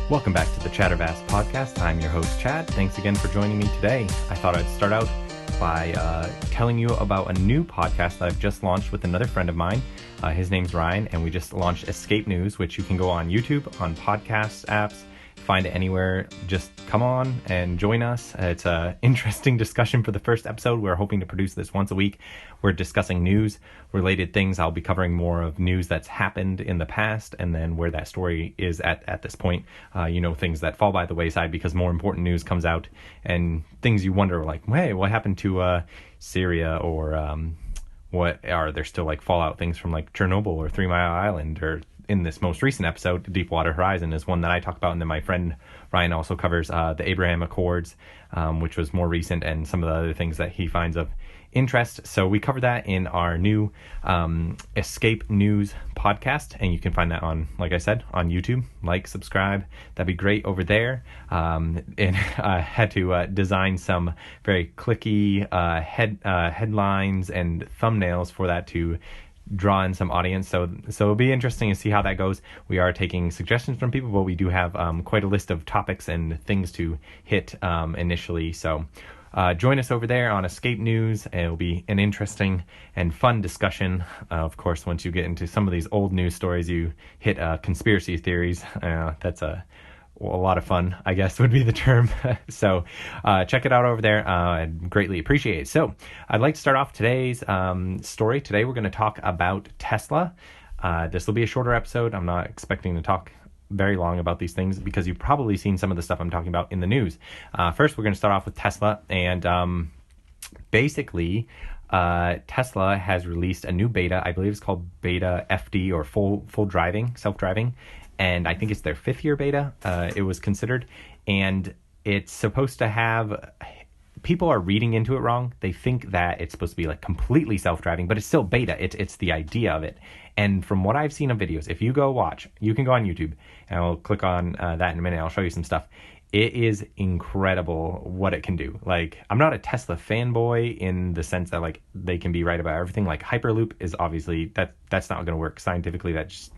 Welcome back to the Chattervast podcast. I'm your host, Chad. Thanks again for joining me today. I thought I'd start out by telling you about a new podcast that I've just launched with another friend of mine. His name's Ryan, and we just launched Escape News, which you can go on YouTube, on podcast apps, find it anywhere. Just come on and join us. It's an interesting discussion for the first episode. We're hoping to produce this once a week. We're discussing news-related things. I'll be covering more of news that's happened in the past and then where that story is at this point. Things that fall by the wayside because more important news comes out and things you wonder like, hey, what happened to Syria or what are there still like fallout things from like Chernobyl or 3 Mile Island, or in this most recent episode, Deepwater Horizon is one that I talk about. And then my friend Ryan also covers the Abraham Accords, which was more recent, and some of the other things that he finds of interest. So we cover that in our new Escape News podcast. And you can find that on, like I said, on YouTube. Like, subscribe. That'd be great over there. And I had to design some very clicky headlines and thumbnails for that to draw in some audience, so it'll be interesting to see how that goes. We are taking suggestions from people, but we do have quite a list of topics and things to hit initially. So join us over there on Escape News. It'll be an interesting and fun discussion. Of course, once you get into some of these old news stories, you hit conspiracy theories. That's a lot of fun, I guess would be the term. So check it out over there. I'd greatly appreciate it. So I'd like to start off today's story. Today we're going to talk about Tesla. This will be a shorter episode. I'm not expecting to talk very long about these things because you've probably seen some of the stuff I'm talking about in the news. First, we're going to start off with Tesla. And basically, Tesla has released a new beta. I believe it's called Beta FD, or full driving, self-driving. And I think it's their 5th year beta, it was considered. And it's supposed to have, people are reading into it wrong. They think that it's supposed to be like completely self-driving, but it's still beta. It's the idea of it. And from what I've seen of videos, if you go watch, you can go on YouTube, and I'll click on that in a minute. I'll show you some stuff. It is incredible what it can do. Like, I'm not a Tesla fanboy in the sense that like they can be right about everything. Like Hyperloop is obviously, that's not going to work scientifically. That's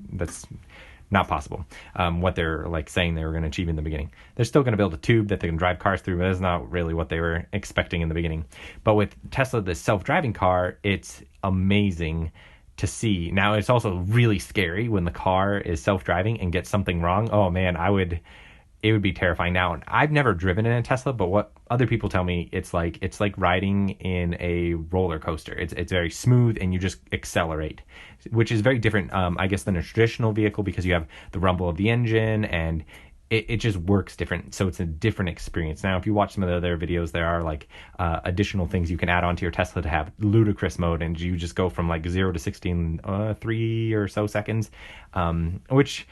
not possible. What they're like saying they were going to achieve in the beginning. They're still going to build a tube that they can drive cars through, but that's not really what they were expecting in the beginning. But with Tesla, the self-driving car, it's amazing to see. Now, it's also really scary when the car is self-driving and gets something wrong. Oh man, it would be terrifying. Now, I've never driven in a Tesla, but what other people tell me, it's like riding in a roller coaster. It's very smooth and you just accelerate, which is very different, I guess, than a traditional vehicle because you have the rumble of the engine and it just works different. So it's a different experience. Now, if you watch some of the other videos, there are like additional things you can add onto your Tesla to have ludicrous mode, and you just go from like 0 to 60 in 3 or so seconds, which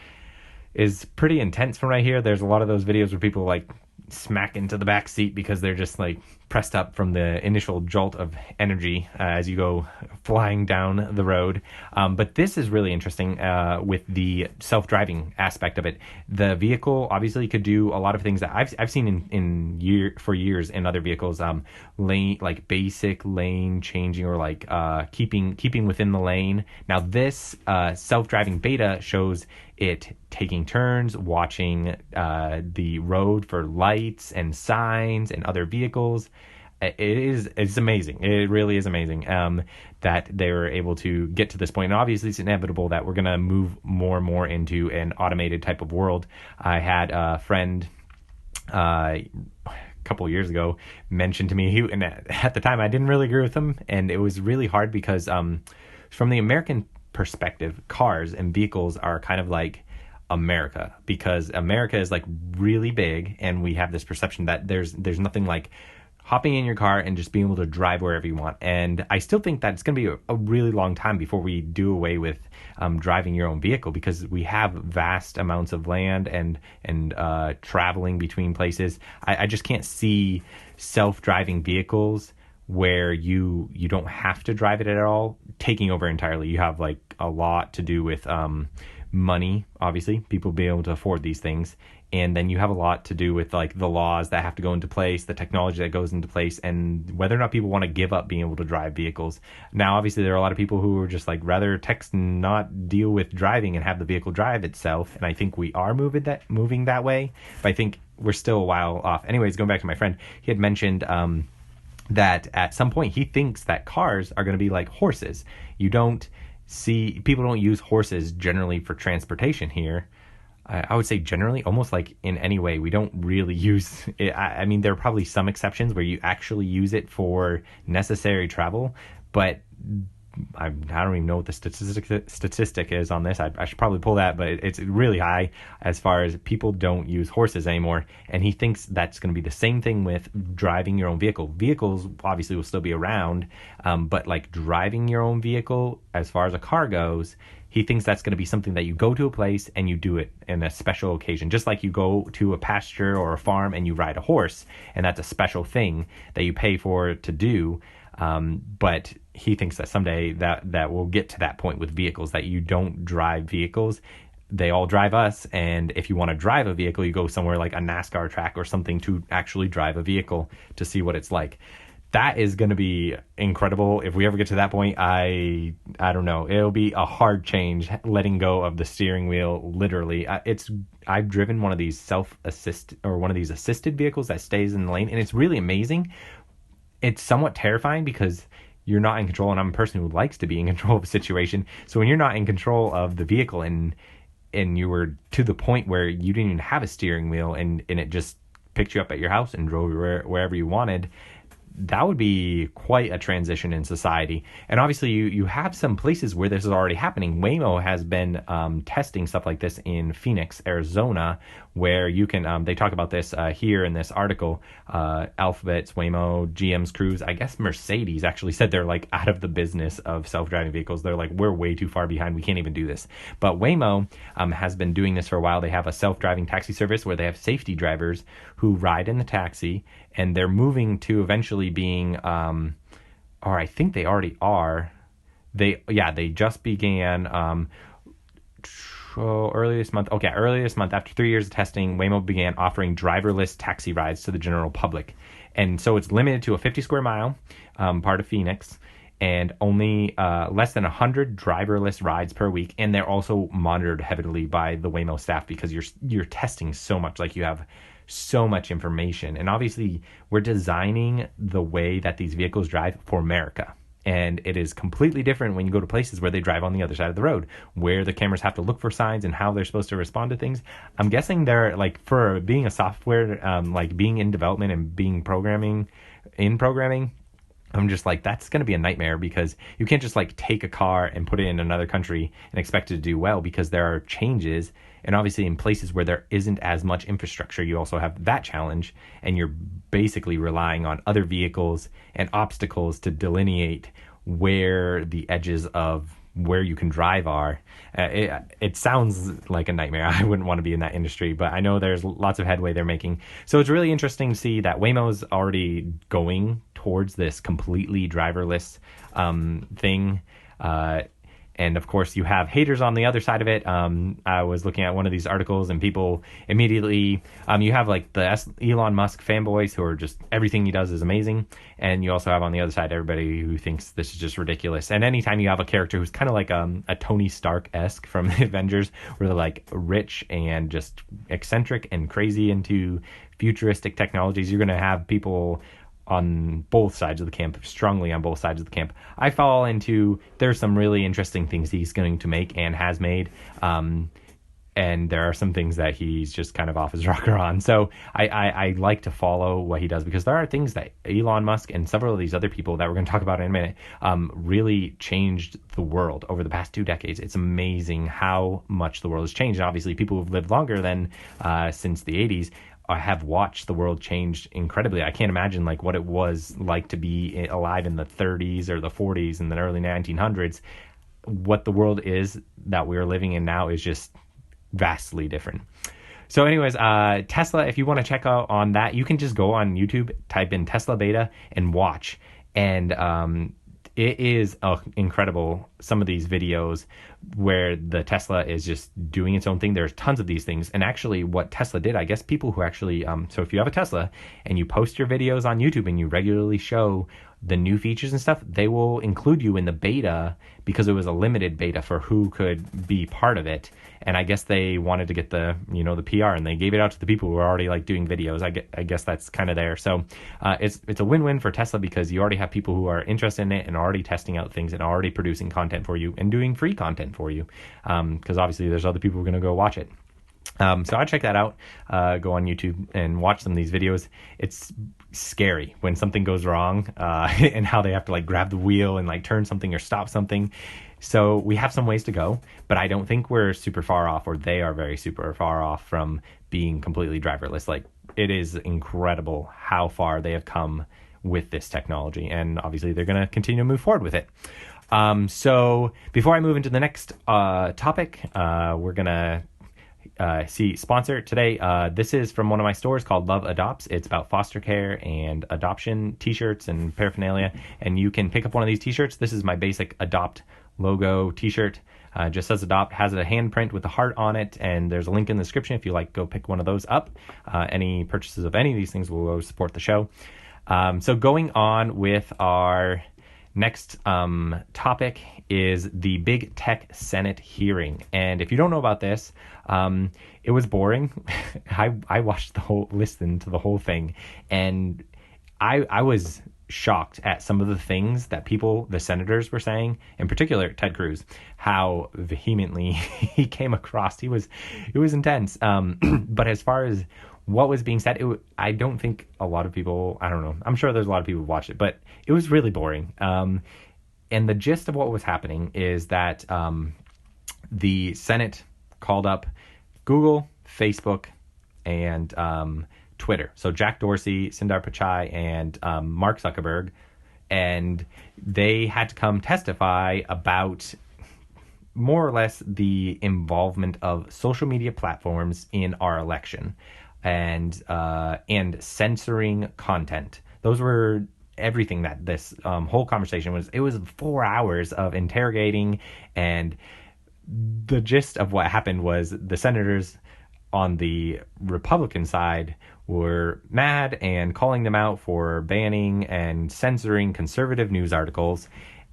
is pretty intense from right here. There's a lot of those videos where people like smack into the back seat because they're just like pressed up from the initial jolt of energy as you go flying down the road. But this is really interesting with the self-driving aspect of it. The vehicle obviously could do a lot of things that I've seen for years in other vehicles. Lane, like basic lane changing, or like keeping within the lane. Now this self-driving beta shows it taking turns, watching the road for lights and signs and other vehicles. It's amazing. It really is amazing that they were able to get to this point. And obviously, it's inevitable that we're going to move more and more into an automated type of world. I had a friend a couple of years ago mentioned to me, and at the time I didn't really agree with him, and it was really hard because from the American perspective, cars and vehicles are kind of like America, because America is like really big, and we have this perception that there's nothing like hopping in your car and just being able to drive wherever you want. And I still think that it's going to be a really long time before we do away with driving your own vehicle, because we have vast amounts of land and traveling between places. I just can't see self-driving vehicles where you don't have to drive it at all taking over entirely. You have like a lot to do with money, obviously, people being able to afford these things, And then you have a lot to do with like the laws that have to go into place, the technology that goes into place, and whether or not people want to give up being able to drive vehicles. Now, obviously, there are a lot of people who are just like rather text and not deal with driving and have the vehicle drive itself. And I think we are moving that way, but I think we're still a while off. Anyways, going back to my friend, he had mentioned that at some point he thinks that cars are going to be like horses. People don't use horses generally for transportation here. I would say generally, almost like in any way, we don't really use it. I mean, there are probably some exceptions where you actually use it for necessary travel, but I don't even know what the statistic is on this. I should probably pull that, but it's really high as far as people don't use horses anymore. And he thinks that's going to be the same thing with driving your own vehicle. Vehicles obviously will still be around, but like driving your own vehicle, as far as a car goes, he thinks that's going to be something that you go to a place and you do it in a special occasion, just like you go to a pasture or a farm and you ride a horse, and that's a special thing that you pay for to do. But he thinks that someday that we'll get to that point with vehicles, that you don't drive vehicles. They all drive us. And if you want to drive a vehicle, you go somewhere like a NASCAR track or something to actually drive a vehicle to see what it's like. That is going to be incredible. If we ever get to that point, I don't know. It'll be a hard change, letting go of the steering wheel, literally. I've driven one of these one of these assisted vehicles that stays in the lane, and it's really amazing. It's somewhat terrifying because you're not in control, and I'm a person who likes to be in control of a situation. So when you're not in control of the vehicle and you were to the point where you didn't even have a steering wheel and it just picked you up at your house and drove you wherever you wanted, that would be quite a transition in society. And obviously you have some places where this is already happening. Waymo has been testing stuff like this in Phoenix, Arizona, where you can, they talk about this here in this article, Alphabet's Waymo, GM's Cruise, I guess Mercedes actually said they're like out of the business of self-driving vehicles. They're like, we're way too far behind. We can't even do this. But Waymo has been doing this for a while. They have a self-driving taxi service where they have safety drivers who ride in the taxi, and they're moving to eventually being, or I think they already are. They just began early this month. Early this month, after 3 years of testing, Waymo began offering driverless taxi rides to the general public. And so it's limited to a 50 square mile part of Phoenix, and only less than 100 driverless rides per week. And they're also monitored heavily by the Waymo staff because you're testing so much. Like, you have so much information. And obviously, we're designing the way that these vehicles drive for America. And it is completely different when you go to places where they drive on the other side of the road, where the cameras have to look for signs and how they're supposed to respond to things. I'm guessing they're like, for being a software, like being in development and being programming, I'm just like, that's going to be a nightmare, because you can't just like take a car and put it in another country and expect it to do well, because there are changes. And obviously in places where there isn't as much infrastructure, you also have that challenge, and you're basically relying on other vehicles and obstacles to delineate where the edges of where you can drive are. It sounds like a nightmare. I wouldn't want to be in that industry, but I know there's lots of headway they're making. So it's really interesting to see that Waymo's already going towards this completely driverless thing. And of course, you have haters on the other side of it. I was looking at one of these articles, and people immediately, you have like the Elon Musk fanboys who are just, everything he does is amazing. And you also have on the other side everybody who thinks this is just ridiculous. And anytime you have a character who's kind of like a Tony Stark-esque from the Avengers, where they're like rich and just eccentric and crazy into futuristic technologies, you're going to have people on both sides of the camp, strongly on both sides of the camp. I fall into, there's some really interesting things he's going to make and has made. And there are some things that he's just kind of off his rocker on. So I like to follow what he does, because there are things that Elon Musk and several of these other people that we're going to talk about in a minute really changed the world over the past 2 decades. It's amazing how much the world has changed. And obviously, people who've lived longer than since the 80s have watched the world change incredibly. I can't imagine like what it was like to be alive in the 30s or the 40s and the early 1900s. What the world is that we're living in now is just vastly different. So anyways, Tesla, if you want to check out on that, you can just go on YouTube, type in Tesla beta and watch. And it is incredible, some of these videos where the Tesla is just doing its own thing. There's tons of these things. And actually what Tesla did, I guess people who actually, so if you have a Tesla and you post your videos on YouTube and you regularly show the new features and stuff, they will include you in the beta because it was a limited beta for who could be part of it. And I guess they wanted to get the, the PR, and they gave it out to the people who were already like doing videos. I guess that's kind of there. So it's a win-win for Tesla because you already have people who are interested in it and already testing out things and already producing content for you and doing free content for you. Because obviously there's other people who are going to go watch it. So I'd check that out, go on YouTube and watch some of these videos. It's scary when something goes wrong, and how they have to like grab the wheel and like turn something or stop something. So we have some ways to go, but I don't think we're super far off, or they are very super far off from being completely driverless. Like, it is incredible how far they have come with this technology, and obviously they're going to continue to move forward with it. So before I move into the next topic, we're going to see sponsor today. This is from one of my stores called Love Adopts. It's about foster care and adoption t-shirts and paraphernalia, and you can pick up one of these t-shirts. This is my basic Adopt logo t-shirt. Just says Adopt, has a handprint with a heart on it, and there's a link in the description if you like, go pick one of those up. Any purchases of any of these things will go support the show. So going on with our next topic is the Big Tech Senate hearing. And if you don't know about this, it was boring. I watched listened to the whole thing, and I was shocked at some of the things that the senators were saying, in particular Ted Cruz, how vehemently he came across. It was intense. But as far as what was being said, I don't think a lot of people, I don't know, I'm sure there's a lot of people who watched it, but it was really boring. And the gist of what was happening is that the Senate called up Google, Facebook, and Twitter. So Jack Dorsey, Sundar Pichai, and Mark Zuckerberg, and they had to come testify about more or less the involvement of social media platforms in our election, and censoring content. Those were everything that this whole conversation was. It was 4 hours of interrogating, and the gist of what happened was the senators on the Republican side were mad and calling them out for banning and censoring conservative news articles.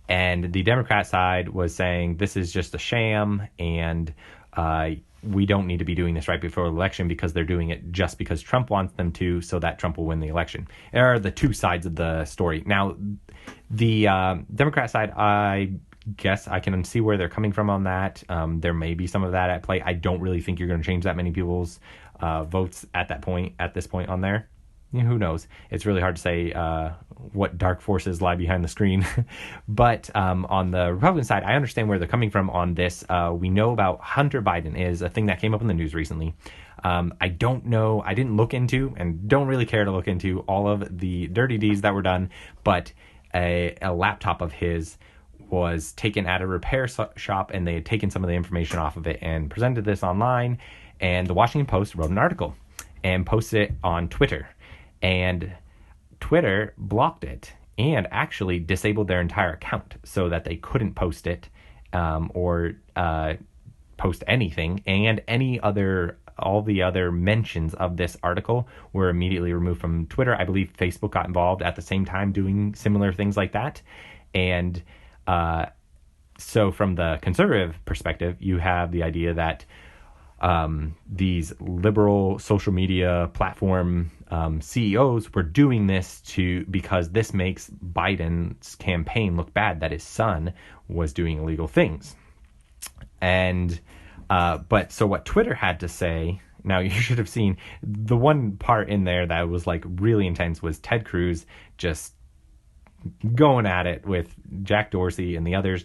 And the Democrat side was saying this is just a sham, and we don't need to be doing this right before the election because they're doing it just because Trump wants them to, so that Trump will win the election. There are the two sides of the story. Now, the Democrat side, I guess I can see where they're coming from on that. There may be some of that at play. I don't really think you're going to change that many people's votes at this point on there. Who knows? It's really hard to say what dark forces lie behind the screen. But on the Republican side, I understand where they're coming from on this. We know about Hunter Biden is a thing that came up in the news recently. I don't know. I didn't look into, and don't really care to look into, all of the dirty deeds that were done. But a laptop of his was taken at a repair shop, and they had taken some of the information off of it and presented this online. And the Washington Post wrote an article and posted it on Twitter. And Twitter blocked it and actually disabled their entire account so that they couldn't post it or post anything. And all the other mentions of this article were immediately removed from Twitter. I believe Facebook got involved at the same time doing similar things like that. And so from the conservative perspective, you have the idea that these liberal social media platform CEOs were doing this because this makes Biden's campaign look bad, that his son was doing illegal things. And but so what Twitter had to say, now you should have seen the one part in there that was like really intense was Ted Cruz just going at it with Jack Dorsey and the others.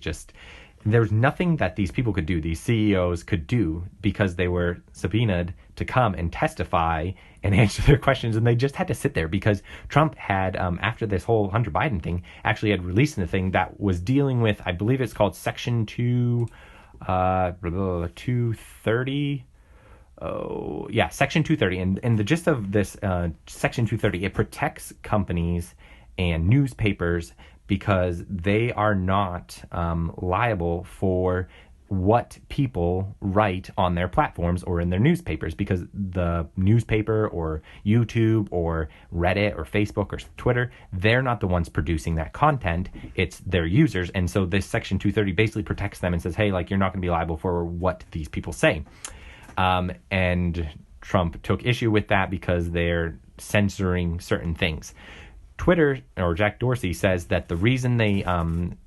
There was nothing that these people could do, these CEOs could do, because they were subpoenaed to come and testify and answer their questions, and they just had to sit there because Trump had, after this whole Hunter Biden thing, actually had released a thing that was dealing with, I believe it's called Section 230. Oh, yeah, Section 230. And the gist of this Section 230, it protects companies and newspapers because they are not liable for what people write on their platforms or in their newspapers, because the newspaper or YouTube or Reddit or Facebook or Twitter, they're not the ones producing that content. It's their users. And so this Section 230 basically protects them and says, hey, like, you're not going to be liable for what these people say. And Trump took issue with that because they're censoring certain things. Twitter, or Jack Dorsey, says that the reason they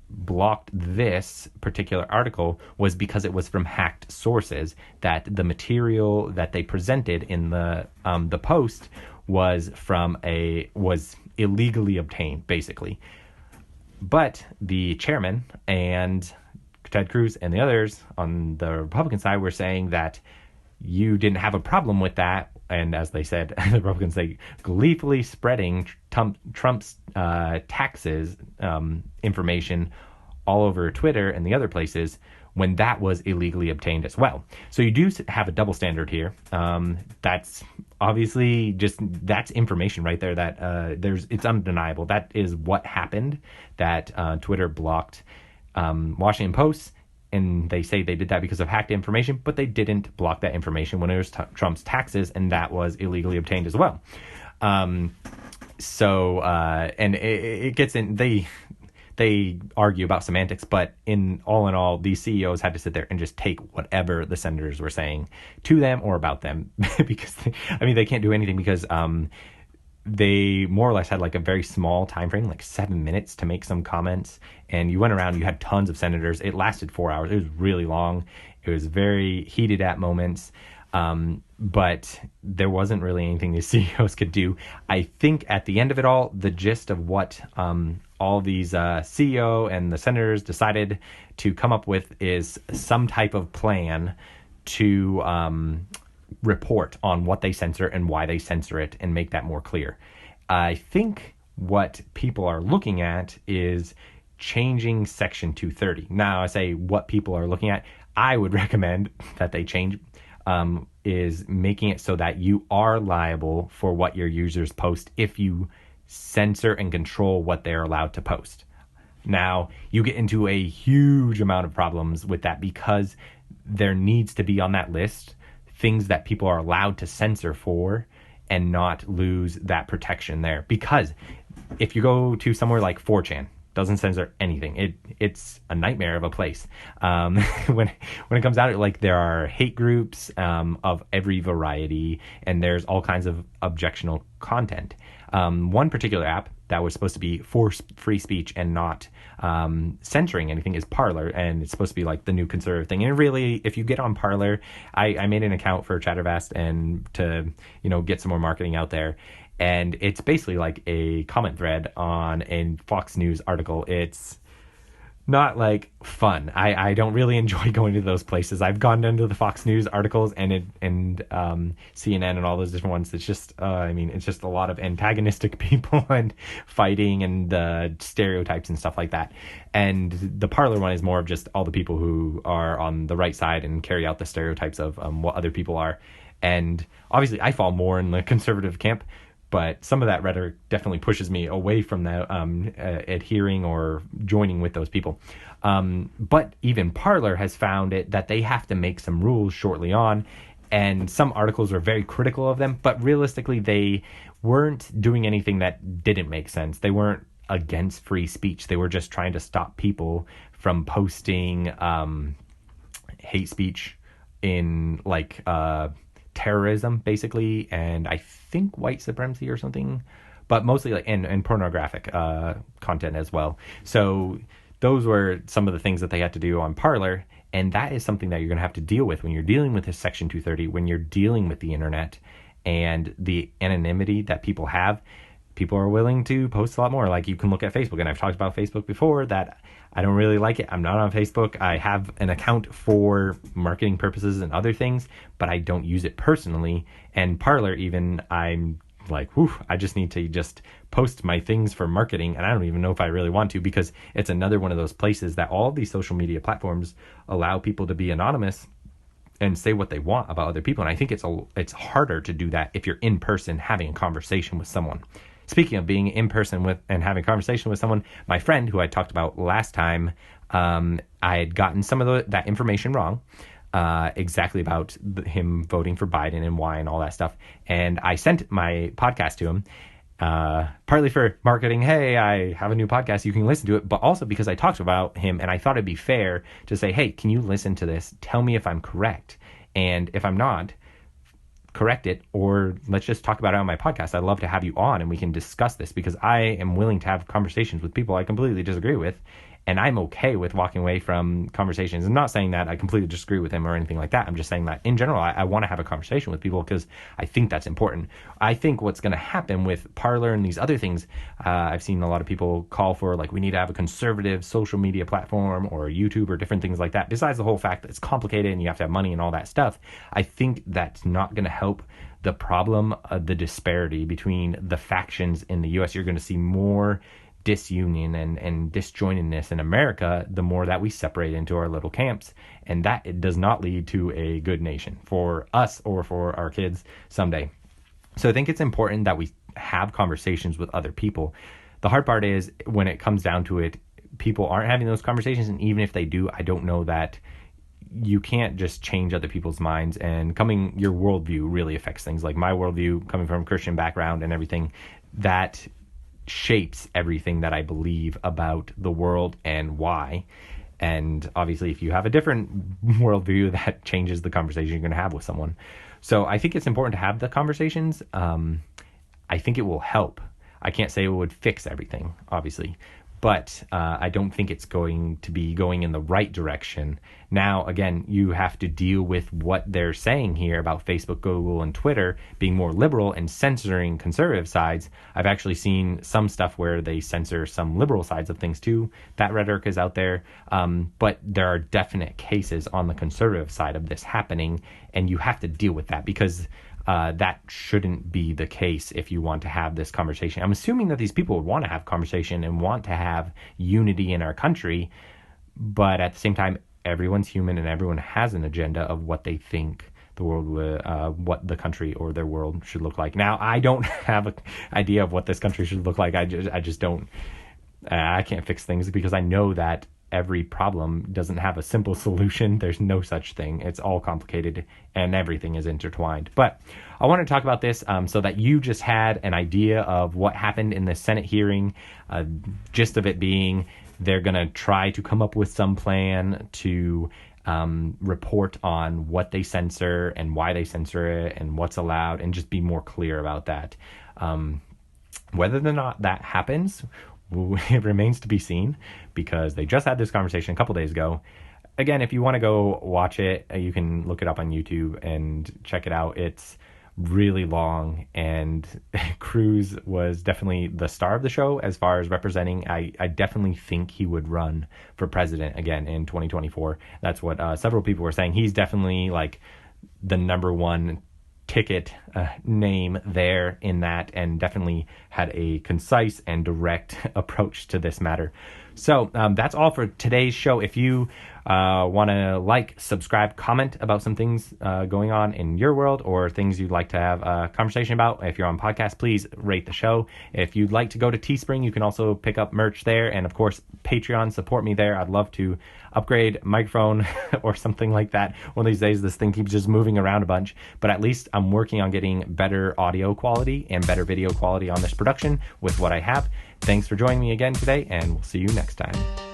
blocked this particular article was because it was from hacked sources, that the material that they presented in the post was illegally obtained, basically. But the chairman and Ted Cruz and the others on the Republican side were saying that you didn't have a problem with that. And as they said, the Republicans, they gleefully spreading Trump's taxes information all over Twitter and the other places when that was illegally obtained as well. So you do have a double standard here. That's obviously that's information right there that it's undeniable. That is what happened, that Twitter blocked Washington Post. And they say they did that because of hacked information, but they didn't block that information when it was Trump's taxes, and that was illegally obtained as well. And it gets in. They argue about semantics, but in all, these CEOs had to sit there and just take whatever the senators were saying to them or about them, because they can't do anything because they more or less had like a very small time frame, like 7 minutes to make some comments. And you went around, you had tons of senators. It lasted 4 hours. It was really long. It was very heated at moments. But there wasn't really anything the CEOs could do. I think at the end of it all, the gist of what all these CEO and the senators decided to come up with is some type of plan to report on what they censor and why they censor it and make that more clear. I think what people are looking at is changing Section 230. Now, I say what people are looking at, I would recommend that they change is making it so that you are liable for what your users post if you censor and control what they're allowed to post. Now, you get into a huge amount of problems with that because there needs to be on that list things that people are allowed to censor for and not lose that protection there. Because if you go to somewhere like 4chan, doesn't censor anything. It's a nightmare of a place. When it comes out, like, there are hate groups of every variety, and there's all kinds of objectionable content. One particular app that was supposed to be for free speech and not censoring anything is Parler, and it's supposed to be like the new conservative thing. And really, if you get on Parler, I made an account for Chattervast and to get some more marketing out there. And it's basically like a comment thread on a Fox News article. It's not like fun. I don't really enjoy going to those places. I've gone into the Fox News articles and CNN and all those different ones. It's just, it's just a lot of antagonistic people and fighting and stereotypes and stuff like that. And the Parler one is more of just all the people who are on the right side and carry out the stereotypes of what other people are. And obviously I fall more in the conservative camp, but some of that rhetoric definitely pushes me away from that adhering or joining with those people. But even Parler has found it that they have to make some rules shortly on, and some articles are very critical of them, but realistically they weren't doing anything that didn't make sense. They weren't against free speech. They were just trying to stop people from posting hate speech in terrorism, basically, and I think white supremacy or something, but mostly and pornographic content as well. So those were some of the things that they had to do on Parler, and that is something that you're going to have to deal with when you're dealing with this Section 230, when you're dealing with the internet and the anonymity that people have. People are willing to post a lot more. Like, you can look at Facebook, and I've talked about Facebook before, that I don't really like it. I'm not on Facebook. I have an account for marketing purposes and other things, but I don't use it personally. And Parler, even, I'm like, I just need to just post my things for marketing, and I don't even know if I really want to, because it's another one of those places that all of these social media platforms allow people to be anonymous and say what they want about other people. And I think it's harder to do that if you're in person having a conversation with someone. speaking of being in person with and having a conversation with someone, my friend who I talked about last time, I had gotten some of that information wrong, exactly about him voting for Biden and why and all that stuff. And I sent my podcast to him, partly for marketing. Hey, I have a new podcast. You can listen to it. But also because I talked about him and I thought it'd be fair to say, hey, can you listen to this? Tell me if I'm correct. And if I'm not, correct it, or let's just talk about it on my podcast. I'd love to have you on and we can discuss this, because I am willing to have conversations with people I completely disagree with. And I'm okay with walking away from conversations. I'm not saying that I completely disagree with him or anything like that. I'm just saying that in general, I want to have a conversation with people because I think that's important. I think what's going to happen with Parler and these other things, I've seen a lot of people call for, like, we need to have a conservative social media platform or YouTube or different things like that. Besides the whole fact that it's complicated and you have to have money and all that stuff, I think that's not going to help the problem of the disparity between the factions in the U.S. You're going to see more disunion and disjointedness in America the more that we separate into our little camps, and that it does not lead to a good nation for us or for our kids someday. So I think it's important that we have conversations with other people. The hard part is when it comes down to it, people aren't having those conversations, and even if they do, I don't know that you can't just change other people's minds, and your worldview really affects things. Like my worldview, coming from a Christian background and everything, that shapes everything that I believe about the world and why. And obviously, if you have a different worldview, that changes the conversation you're going to have with someone. So I think it's important to have the conversations. I think it will help. I can't say it would fix everything, obviously, but I don't think it's going to be going in the right direction. Now, again, you have to deal with what they're saying here about Facebook, Google, and Twitter being more liberal and censoring conservative sides. I've actually seen some stuff where they censor some liberal sides of things too. That rhetoric is out there. But there are definite cases on the conservative side of this happening, and you have to deal with that, because that shouldn't be the case if you want to have this conversation. I'm assuming that these people would want to have conversation and want to have unity in our country, but at the same time, everyone's human and everyone has an agenda of what they think the world what the country or their world should look like. Now, I don't have an idea of what this country should look like. I just don't. I can't fix things, because I know that every problem doesn't have a simple solution. There's no such thing. It's all complicated and everything is intertwined. But I want to talk about this so that you just had an idea of what happened in the Senate hearing. Gist of it being they're going to try to come up with some plan to report on what they censor and why they censor it and what's allowed, and just be more clear about that. Whether or not that happens, it remains to be seen, because they just had this conversation a couple days ago. Again, if you want to go watch it, you can look it up on YouTube and check it out. It's really long, and Cruz was definitely the star of the show as far as representing. I definitely think he would run for president again in 2024. That's what several people were saying. He's definitely like the number one ticket name there in that, and definitely had a concise and direct approach to this matter. So that's all for today's show. If you want to subscribe, comment about some things going on in your world, or things you'd like to have a conversation about, if you're on podcast, please rate the show. If you'd like to go to Teespring, you can also pick up merch there. And of course, Patreon, support me there. I'd love to upgrade microphone or something like that. One of these days, this thing keeps just moving around a bunch, but at least I'm working on getting better audio quality and better video quality on this production with what I have. Thanks for joining me again today, and we'll see you next time.